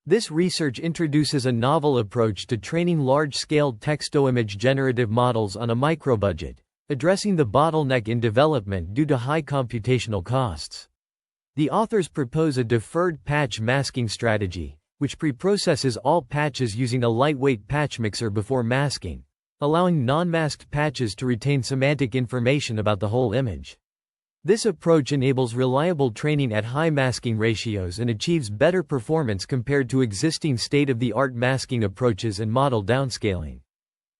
This research introduces a novel approach to training large-scale text-to-image generative models on a microbudget, addressing the bottleneck in development due to high computational costs. The authors propose a deferred patch masking strategy, which preprocesses all patches using a lightweight patch mixer before masking, allowing non-masked patches to retain semantic information about the whole image. This approach enables reliable training at high masking ratios and achieves better performance compared to existing state-of-the-art masking approaches and model downscaling.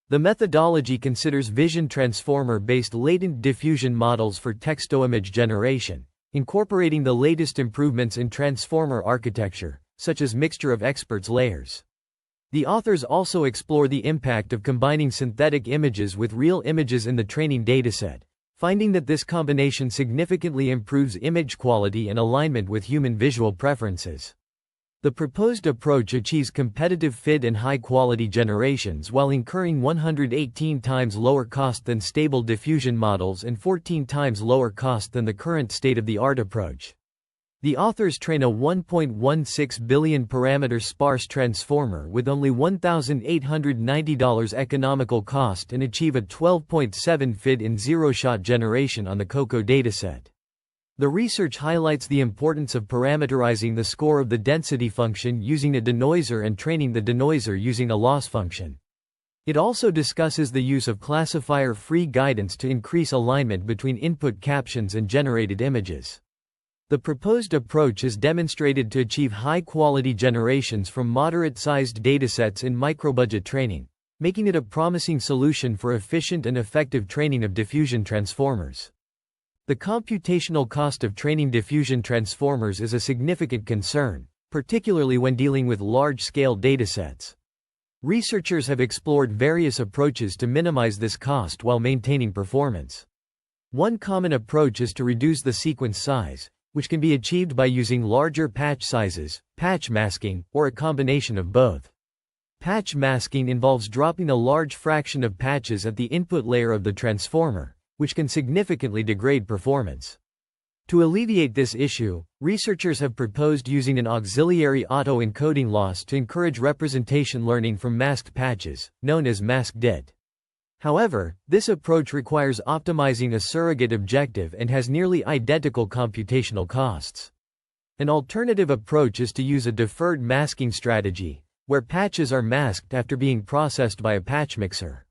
The methodology considers vision transformer-based latent diffusion models for text-to-image generation, incorporating the latest improvements in transformer architecture, such as mixture of experts layers. The authors also explore the impact of combining synthetic images with real images in the training dataset, finding that this combination significantly improves image quality and alignment with human visual preferences. The proposed approach achieves competitive fit and high-quality generations while incurring 118 times lower cost than stable diffusion models and 14 times lower cost than the current state-of-the-art approach. The authors train a 1.16 billion parameter sparse transformer with only $1,890 economical cost and achieve a 12.7 fit in zero-shot generation on the COCO dataset. The research highlights the importance of parameterizing the score of the density function using a denoiser and training the denoiser using a loss function. It also discusses the use of classifier-free guidance to increase alignment between input captions and generated images. The proposed approach is demonstrated to achieve high-quality generations from moderate-sized datasets in microbudget training, making it a promising solution for efficient and effective training of diffusion transformers. The computational cost of training diffusion transformers is a significant concern, particularly when dealing with large-scale datasets. Researchers have explored various approaches to minimize this cost while maintaining performance. One common approach is to reduce the sequence size, which can be achieved by using larger patch sizes, patch masking, or a combination of both. Patch masking involves dropping a large fraction of patches at the input layer of the transformer, which can significantly degrade performance. To alleviate this issue, researchers have proposed using an auxiliary auto-encoding loss to encourage representation learning from masked patches, known as masked DIT. However, this approach requires optimizing a surrogate objective and has nearly identical computational costs. An alternative approach is to use a deferred masking strategy, where patches are masked after being processed by a patch mixer.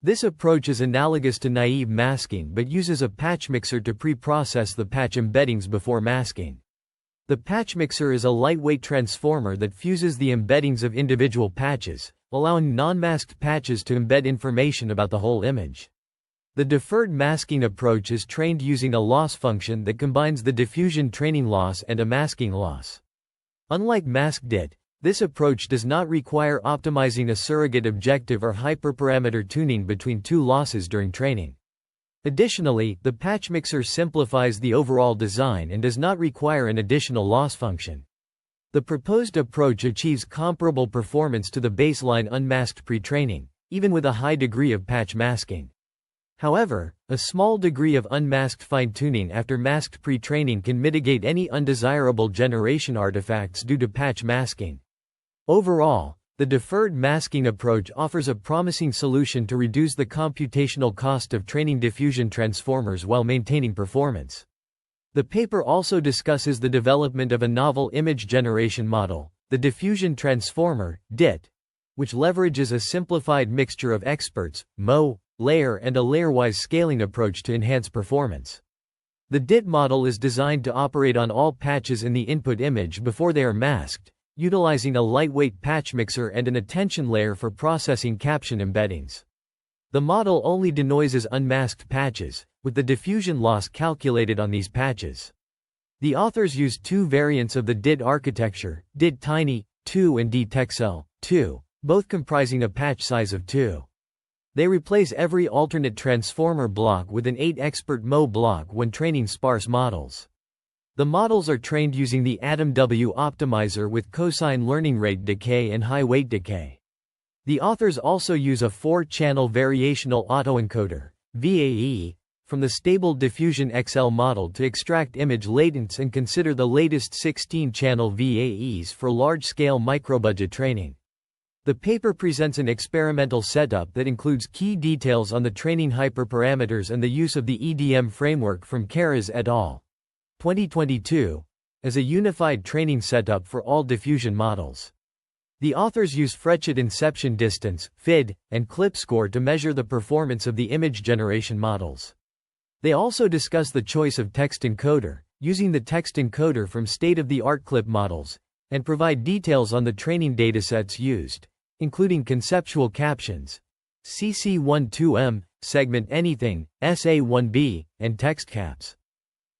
This approach is analogous to naive masking but uses a patch mixer to pre-process the patch embeddings before masking. The patch mixer is a lightweight transformer that fuses the embeddings of individual patches, allowing non-masked patches to embed information about the whole image. The deferred masking approach is trained using a loss function that combines the diffusion training loss and a masking loss. Unlike masked DIT, this approach does not require optimizing a surrogate objective or hyperparameter tuning between two losses during training. Additionally, the patch mixer simplifies the overall design and does not require an additional loss function. The proposed approach achieves comparable performance to the baseline unmasked pre-training, even with a high degree of patch masking. However, a small degree of unmasked fine-tuning after masked pre-training can mitigate any undesirable generation artifacts due to patch masking. Overall, the deferred masking approach offers a promising solution to reduce the computational cost of training diffusion transformers while maintaining performance. The paper also discusses the development of a novel image generation model, the diffusion transformer, DIT, which leverages a simplified mixture of experts, layer and a layer-wise scaling approach to enhance performance. The DIT model is designed to operate on all patches in the input image before they are masked, utilizing a lightweight patch mixer and an attention layer for processing caption embeddings. The model only denoises unmasked patches, with the diffusion loss calculated on these patches. The authors used two variants of the DIT architecture, DIT Tiny, 2 and DTexcel, 2, both comprising a patch size of 2. They replace every alternate transformer block with an 8-expert MO block when training sparse models. The models are trained using the AtomW optimizer with cosine learning rate decay and high weight decay. The authors also use a 4-channel variational autoencoder, VAE, from the stable Diffusion XL model to extract image latents and consider the latest 16-channel VAEs for large-scale microbudget training. The paper presents an experimental setup that includes key details on the training hyperparameters and the use of the EDM framework from Karas et al. 2022 as a unified training setup for all diffusion models. The authors use Frechet inception distance, FID, and clip score to measure the performance of the image generation models. They also discuss the choice of text encoder, using the text encoder from state-of-the-art clip models, and provide details on the training datasets used, including conceptual captions, CC12M, segment anything, SA1B, and text caps.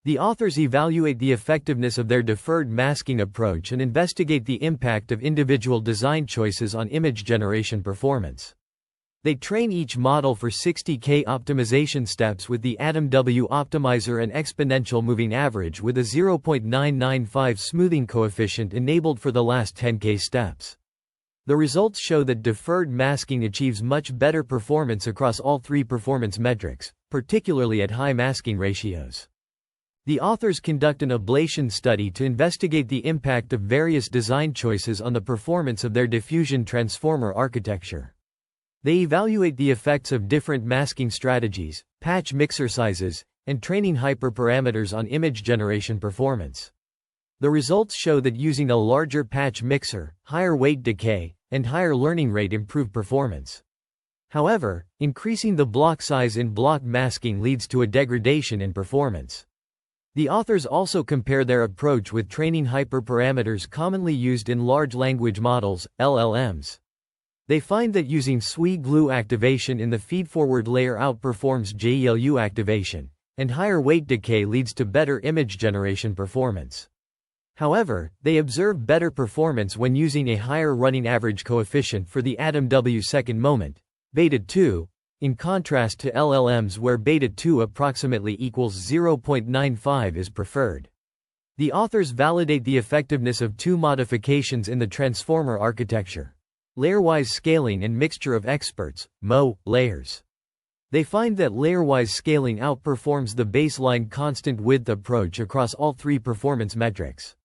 The authors evaluate the effectiveness of their deferred masking approach and investigate the impact of individual design choices on image generation performance. They train each model for 60K optimization steps with the AtomW optimizer and exponential moving average with a 0.995 smoothing coefficient enabled for the last 10K steps. The results show that deferred masking achieves much better performance across all three performance metrics, particularly at high masking ratios. The authors conduct an ablation study to investigate the impact of various design choices on the performance of their diffusion transformer architecture. They evaluate the effects of different masking strategies, patch mixer sizes, and training hyperparameters on image generation performance. The results show that using a larger patch mixer, higher weight decay, and higher learning rate improve performance. However, increasing the block size in block masking leads to a degradation in performance. The authors also compare their approach with training hyperparameters commonly used in large language models, LLMs. They find that using SWI-glue activation in the feedforward layer outperforms JLU activation, and higher weight decay leads to better image generation performance. However, they observe better performance when using a higher running average coefficient for the AtomW second moment, beta 2, in contrast to LLMs where beta 2 approximately equals 0.95 is preferred. The authors validate the effectiveness of two modifications in the transformer architecture: layer-wise scaling and mixture of experts, MO, layers. They find that layer-wise scaling outperforms the baseline constant width approach across all three performance metrics.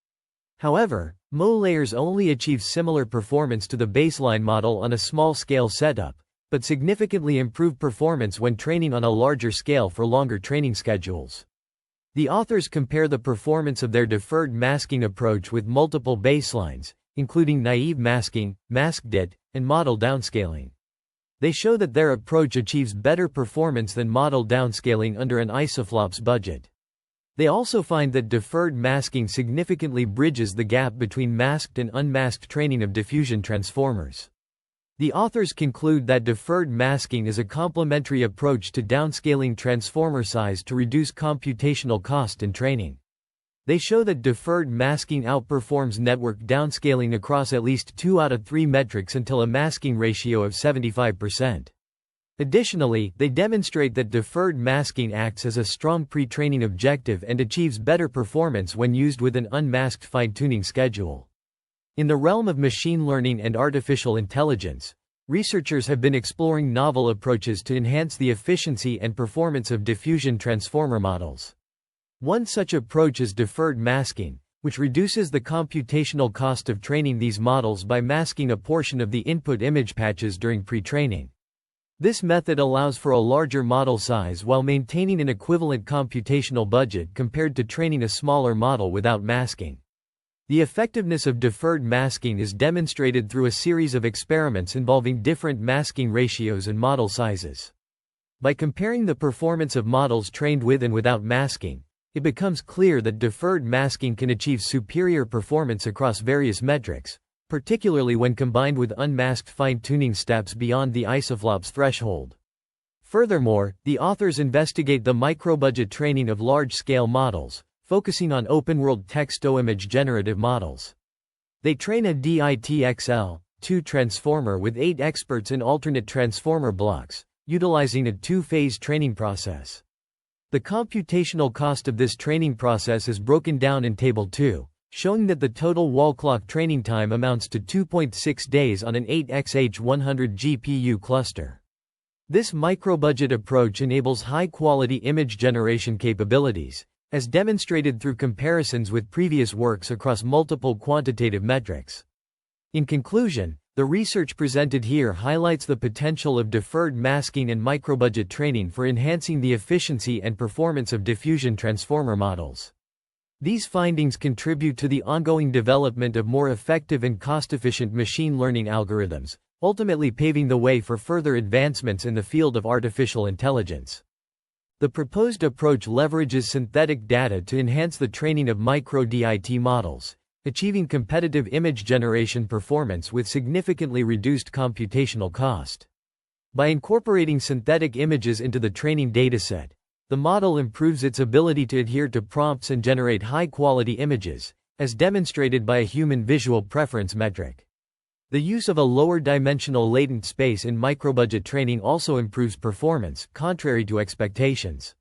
However, MO layers only achieve similar performance to the baseline model on a small-scale setup, but significantly improve performance when training on a larger scale for longer training schedules. The authors compare the performance of their deferred masking approach with multiple baselines, including naive masking, masked-it, and model downscaling. They show that their approach achieves better performance than model downscaling under an isoflops budget. They also find that deferred masking significantly bridges the gap between masked and unmasked training of diffusion transformers. The authors conclude that deferred masking is a complementary approach to downscaling transformer size to reduce computational cost in training. They show that deferred masking outperforms network downscaling across at least 2 out of 3 metrics until a masking ratio of 75%. Additionally, they demonstrate that deferred masking acts as a strong pre-training objective and achieves better performance when used with an unmasked fine-tuning schedule. In the realm of machine learning and artificial intelligence, researchers have been exploring novel approaches to enhance the efficiency and performance of diffusion transformer models. One such approach is deferred masking, which reduces the computational cost of training these models by masking a portion of the input image patches during pre-training. This method allows for a larger model size while maintaining an equivalent computational budget compared to training a smaller model without masking. The effectiveness of deferred masking is demonstrated through a series of experiments involving different masking ratios and model sizes. By comparing the performance of models trained with and without masking, it becomes clear that deferred masking can achieve superior performance across various metrics, particularly when combined with unmasked fine-tuning steps beyond the isoflops threshold. Furthermore, the authors investigate the microbudget training of large-scale models, focusing on open-world text-to-image generative models. They train a DITXL-2 transformer with 8 experts in alternate transformer blocks, utilizing a 2-phase training process. The computational cost of this training process is broken down in Table 2, showing that the total wall clock training time amounts to 2.6 days on an 8xH100 GPU cluster. This micro-budget approach enables high-quality image generation capabilities, as demonstrated through comparisons with previous works across multiple quantitative metrics. In conclusion, the research presented here highlights the potential of deferred masking and microbudget training for enhancing the efficiency and performance of diffusion transformer models. These findings contribute to the ongoing development of more effective and cost-efficient machine learning algorithms, ultimately paving the way for further advancements in the field of artificial intelligence. The proposed approach leverages synthetic data to enhance the training of micro-DIT models, achieving competitive image generation performance with significantly reduced computational cost. By incorporating synthetic images into the training dataset, the model improves its ability to adhere to prompts and generate high-quality images, as demonstrated by a human visual preference metric. The use of a lower dimensional latent space in microbudget training also improves performance, contrary to expectations.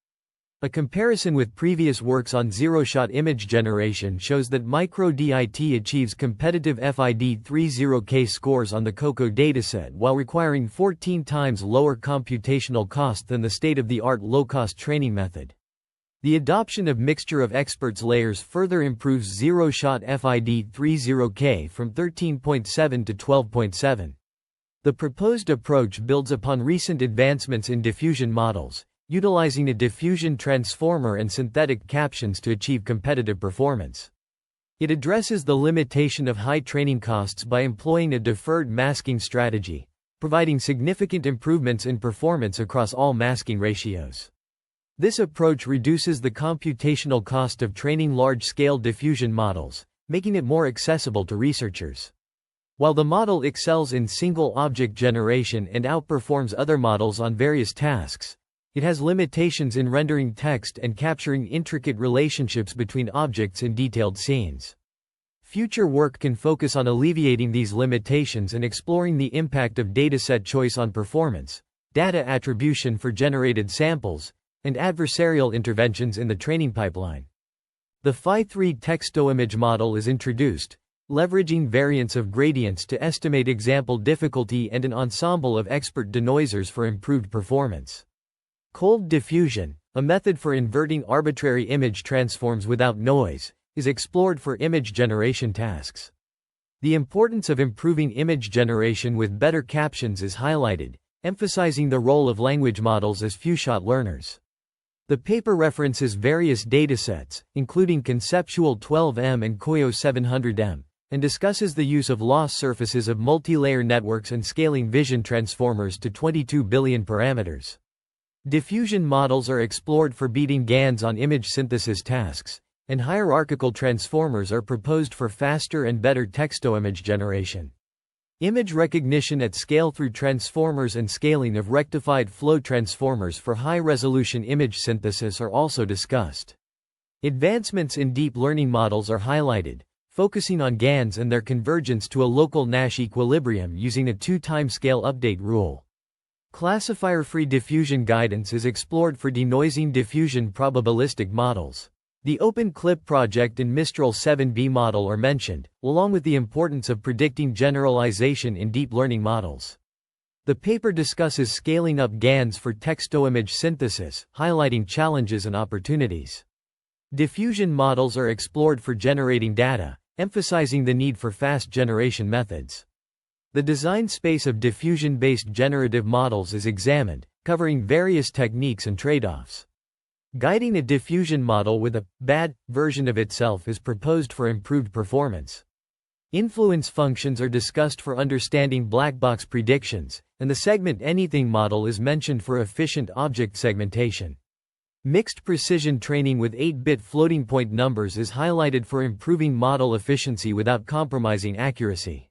A comparison with previous works on zero-shot image generation shows that micro-DIT achieves competitive FID30K scores on the COCO dataset while requiring 14 times lower computational cost than the state-of-the-art low-cost training method. The adoption of mixture of experts layers further improves zero-shot FID30K from 13.7 to 12.7. The proposed approach builds upon recent advancements in diffusion models, utilizing a diffusion transformer and synthetic captions to achieve competitive performance. It addresses the limitation of high training costs by employing a deferred masking strategy, providing significant improvements in performance across all masking ratios. This approach reduces the computational cost of training large-scale diffusion models, making it more accessible to researchers. While the model excels in single-object generation and outperforms other models on various tasks, it has limitations in rendering text and capturing intricate relationships between objects in detailed scenes. Future work can focus on alleviating these limitations and exploring the impact of dataset choice on performance, data attribution for generated samples, and adversarial interventions in the training pipeline. The Phi-3 text-to-image model is introduced, leveraging variance of gradients to estimate example difficulty and an ensemble of expert denoisers for improved performance. Cold diffusion, a method for inverting arbitrary image transforms without noise, is explored for image generation tasks. The importance of improving image generation with better captions is highlighted, emphasizing the role of language models as few-shot learners. The paper references various datasets, including Conceptual 12M and COCO 700M, and discusses the use of loss surfaces of multi-layer networks and scaling vision transformers to 22 billion parameters. Diffusion models are explored for beating GANs on image synthesis tasks, and hierarchical transformers are proposed for faster and better text-to-image generation. Image recognition at scale through transformers and scaling of rectified flow transformers for high-resolution image synthesis are also discussed. Advancements in deep learning models are highlighted, focusing on GANs and their convergence to a local Nash equilibrium using a 2-timescale update rule. Classifier-free diffusion guidance is explored for denoising diffusion probabilistic models. The Open Clip project and Mistral 7B model are mentioned, along with the importance of predicting generalization in deep learning models. The paper discusses scaling up GANs for text-to-image synthesis, highlighting challenges and opportunities. Diffusion models are explored for generating data, emphasizing the need for fast generation methods. The design space of diffusion-based generative models is examined, covering various techniques and trade-offs. Guiding a diffusion model with a bad version of itself is proposed for improved performance. Influence functions are discussed for understanding black box predictions, and the segment anything model is mentioned for efficient object segmentation. Mixed precision training with 8-bit floating point numbers is highlighted for improving model efficiency without compromising accuracy.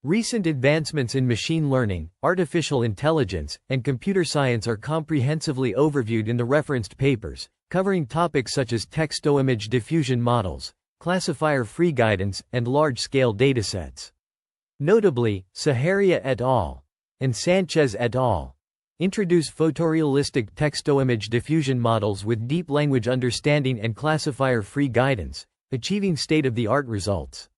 Recent advancements in machine learning, artificial intelligence, and computer science are comprehensively overviewed in the referenced papers, covering topics such as text-to-image diffusion models, classifier-free guidance, and large-scale datasets. Notably, Saharia et al. And Sanchez et al. Introduce photorealistic text-to-image diffusion models with deep language understanding and classifier-free guidance, achieving state-of-the-art results.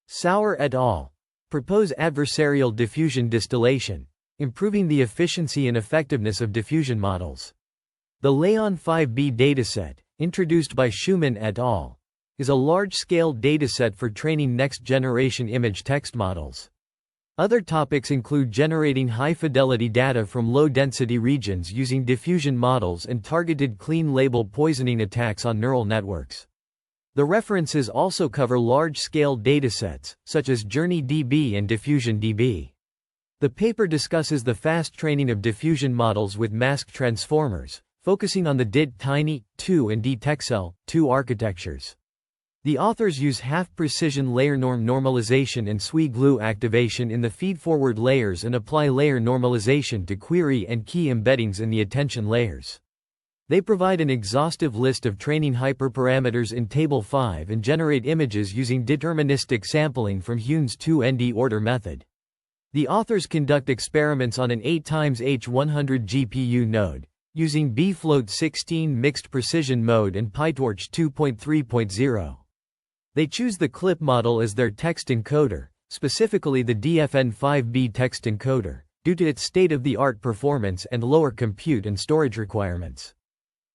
Sauer et al. Propose adversarial diffusion distillation, improving the efficiency and effectiveness of diffusion models. The Leon 5B dataset, introduced by Schumann et al., is a large-scale dataset for training next-generation image text models. Other topics include generating high-fidelity data from low-density regions using diffusion models and targeted clean-label poisoning attacks on neural networks. The references also cover large-scale datasets, such as JourneyDB and DiffusionDB. The paper discusses the fast training of diffusion models with mask transformers, focusing on the DIT Tiny 2 and DTexcel 2 architectures. The authors use half-precision layer norm normalization and SWI-glue activation in the feed-forward layers and apply layer normalization to query and key embeddings in the attention layers. They provide an exhaustive list of training hyperparameters in Table 5 and generate images using deterministic sampling from Hune's 2ND order method. The authors conduct experiments on an 8x100 GPU node, using bfloat 16 mixed precision mode and PyTorch 2.3.0. They choose the CLIP model as their text encoder, specifically the DFN5B text encoder, due to its state-of-the-art performance and lower compute and storage requirements.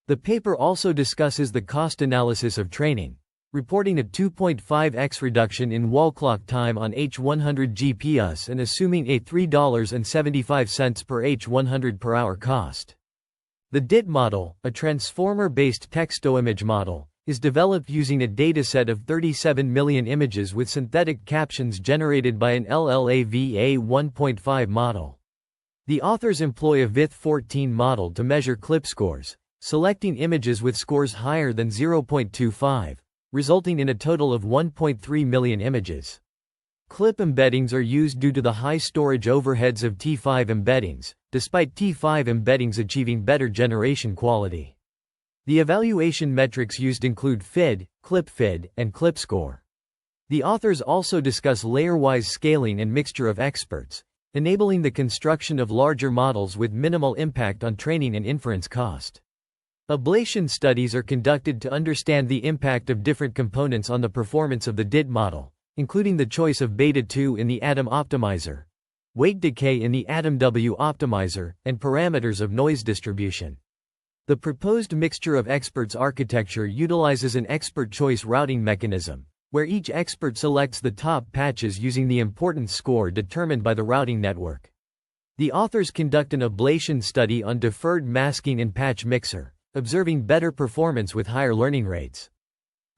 The paper also discusses the cost analysis of training, reporting a 2.5x reduction in wall clock time on H100 GPUs and assuming a $3.75 per H100 per hour cost. The DIT model, a transformer-based text-to-image model, is developed using a dataset of 37 million images with synthetic captions generated by an LLaVA 1.5 model. The authors employ a VITH-14 model to measure CLIP scores, selecting images with scores higher than 0.25, resulting in a total of 1.3 million images. CLIP embeddings are used due to the high storage overheads of T5 embeddings, despite T5 embeddings achieving better generation quality. The evaluation metrics used include FID, CLIP-FID, and CLIP score. The authors also discuss layer-wise scaling and mixture of experts, enabling the construction of larger models with minimal impact on training and inference cost. Ablation studies are conducted to understand the impact of different components on the performance of the DIT model, including the choice of beta 2 in the Atom optimizer, weight decay in the Atom W optimizer, and parameters of noise distribution. The proposed mixture of experts architecture utilizes an expert choice routing mechanism, where each expert selects the top patches using the importance score determined by the routing network. The authors conduct an ablation study on deferred masking in patch mixer, observing better performance with higher learning rates.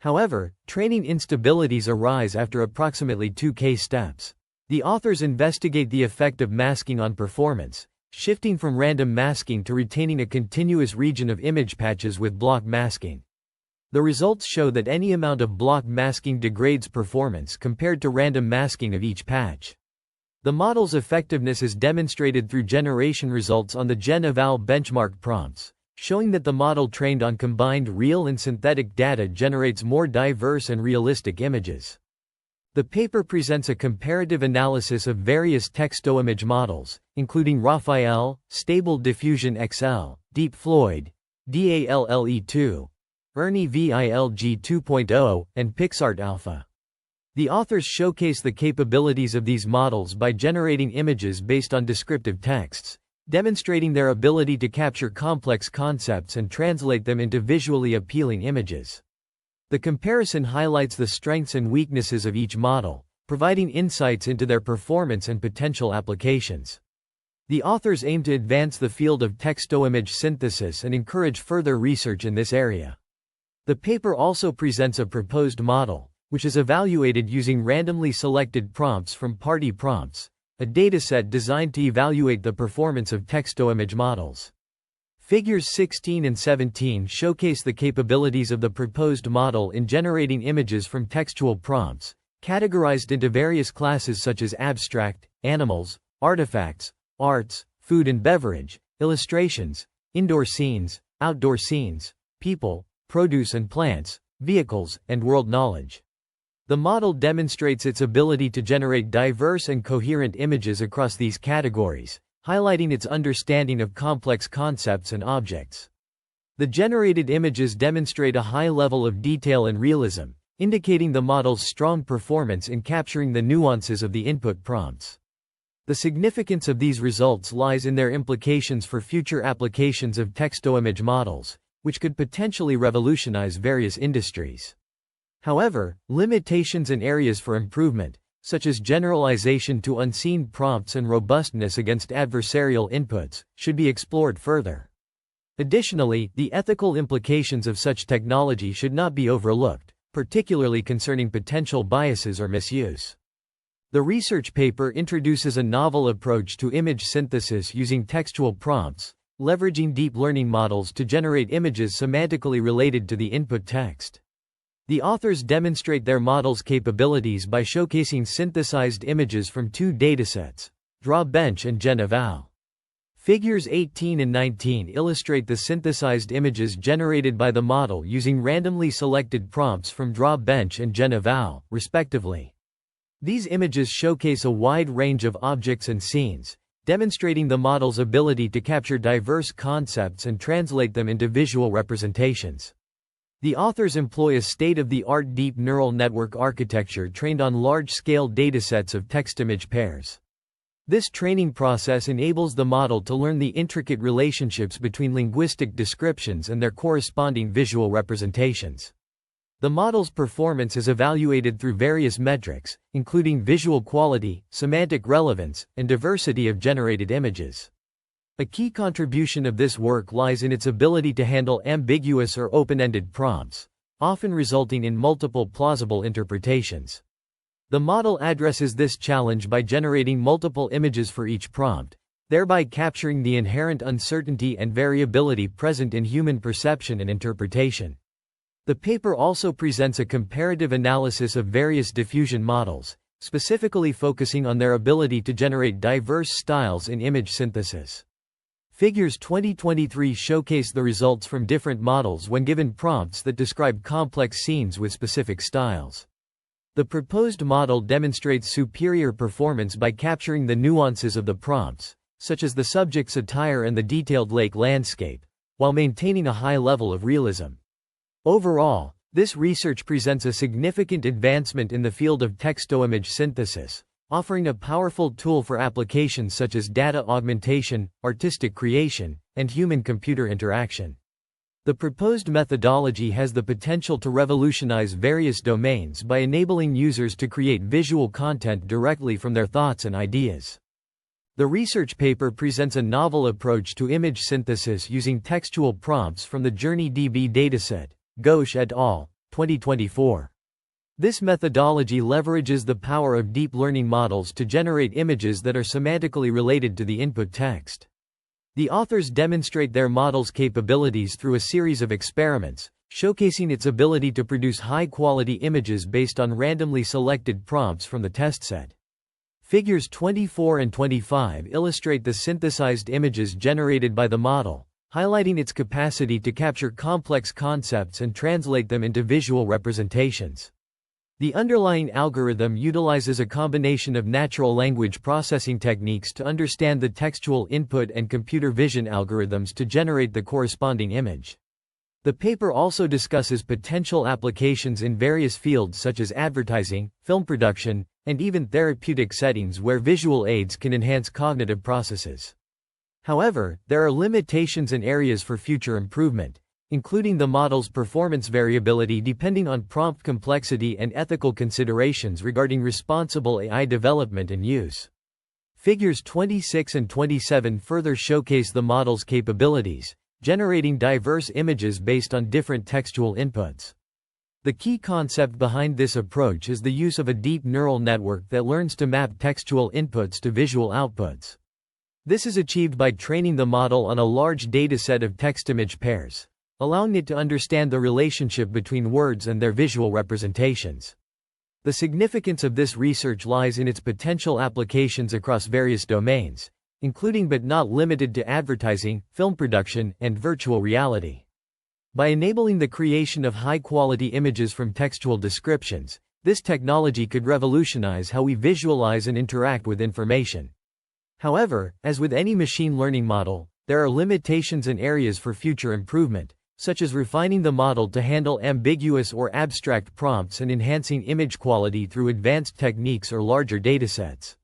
However, training instabilities arise after approximately 2K steps. The authors investigate the effect of masking on performance, shifting from random masking to retaining a continuous region of image patches with block masking. The results show that any amount of block masking degrades performance compared to random masking of each patch. The model's effectiveness is demonstrated through generation results on the GenEval benchmark prompts, showing that the model trained on combined real and synthetic data generates more diverse and realistic images. The paper presents a comparative analysis of various text-to-image models, including Raphael, Stable Diffusion XL, Deep Floyd, DALLE2, Ernie VILG 2.0, and PixArt Alpha. The authors showcase the capabilities of these models by generating images based on descriptive texts, demonstrating their ability to capture complex concepts and translate them into visually appealing images. The comparison highlights the strengths and weaknesses of each model, providing insights into their performance and potential applications. The authors aim to advance the field of text-to-image synthesis and encourage further research in this area. The paper also presents a proposed model, which is evaluated using randomly selected prompts from party prompts, a dataset designed to evaluate the performance of text-to-image models. Figures 16 and 17 showcase the capabilities of the proposed model in generating images from textual prompts, categorized into various classes such as abstract, animals, artifacts, arts, food and beverage, illustrations, indoor scenes, outdoor scenes, people, produce and plants, vehicles, and world knowledge. The model demonstrates its ability to generate diverse and coherent images across these categories, highlighting its understanding of complex concepts and objects. The generated images demonstrate a high level of detail and realism, indicating the model's strong performance in capturing the nuances of the input prompts. The significance of these results lies in their implications for future applications of text-to-image models, which could potentially revolutionize various industries. However, limitations and areas for improvement, such as generalization to unseen prompts and robustness against adversarial inputs, should be explored further. Additionally, the ethical implications of such technology should not be overlooked, particularly concerning potential biases or misuse. The research paper introduces a novel approach to image synthesis using textual prompts, leveraging deep learning models to generate images semantically related to the input text. The authors demonstrate their model's capabilities by showcasing synthesized images from two datasets, DrawBench and Xianghao. Figures 18 and 19 illustrate the synthesized images generated by the model using randomly selected prompts from DrawBench and Xianghao, respectively. These images showcase a wide range of objects and scenes, demonstrating the model's ability to capture diverse concepts and translate them into visual representations. The authors employ a state-of-the-art deep neural network architecture trained on large-scale datasets of text-image pairs. This training process enables the model to learn the intricate relationships between linguistic descriptions and their corresponding visual representations. The model's performance is evaluated through various metrics, including visual quality, semantic relevance, and diversity of generated images. A key contribution of this work lies in its ability to handle ambiguous or open-ended prompts, often resulting in multiple plausible interpretations. The model addresses this challenge by generating multiple images for each prompt, thereby capturing the inherent uncertainty and variability present in human perception and interpretation. The paper also presents a comparative analysis of various diffusion models, specifically focusing on their ability to generate diverse styles in image synthesis. Figures 2023 showcase the results from different models when given prompts that describe complex scenes with specific styles. The proposed model demonstrates superior performance by capturing the nuances of the prompts, such as the subject's attire and the detailed lake landscape, while maintaining a high level of realism. Overall, this research presents a significant advancement in the field of text-to-image synthesis, offering a powerful tool for applications such as data augmentation, artistic creation, and human-computer interaction. The proposed methodology has the potential to revolutionize various domains by enabling users to create visual content directly from their thoughts and ideas. The research paper presents a novel approach to image synthesis using textual prompts from the JourneyDB dataset, Ghosh et al., 2024. This methodology leverages the power of deep learning models to generate images that are semantically related to the input text. The authors demonstrate their model's capabilities through a series of experiments, showcasing its ability to produce high-quality images based on randomly selected prompts from the test set. Figures 24 and 25 illustrate the synthesized images generated by the model, highlighting its capacity to capture complex concepts and translate them into visual representations. The underlying algorithm utilizes a combination of natural language processing techniques to understand the textual input and computer vision algorithms to generate the corresponding image. The paper also discusses potential applications in various fields such as advertising, film production, and even therapeutic settings where visual aids can enhance cognitive processes. However, there are limitations and areas for future improvement, including the model's performance variability depending on prompt complexity and ethical considerations regarding responsible AI development and use. Figures 26 and 27 further showcase the model's capabilities, generating diverse images based on different textual inputs. The key concept behind this approach is the use of a deep neural network that learns to map textual inputs to visual outputs. This is achieved by training the model on a large dataset of text-image pairs, allowing it to understand the relationship between words and their visual representations. The significance of this research lies in its potential applications across various domains, including but not limited to advertising, film production, and virtual reality. By enabling the creation of high-quality images from textual descriptions, this technology could revolutionize how we visualize and interact with information. However, as with any machine learning model, there are limitations and areas for future improvement, such as refining the model to handle ambiguous or abstract prompts and enhancing image quality through advanced techniques or larger datasets.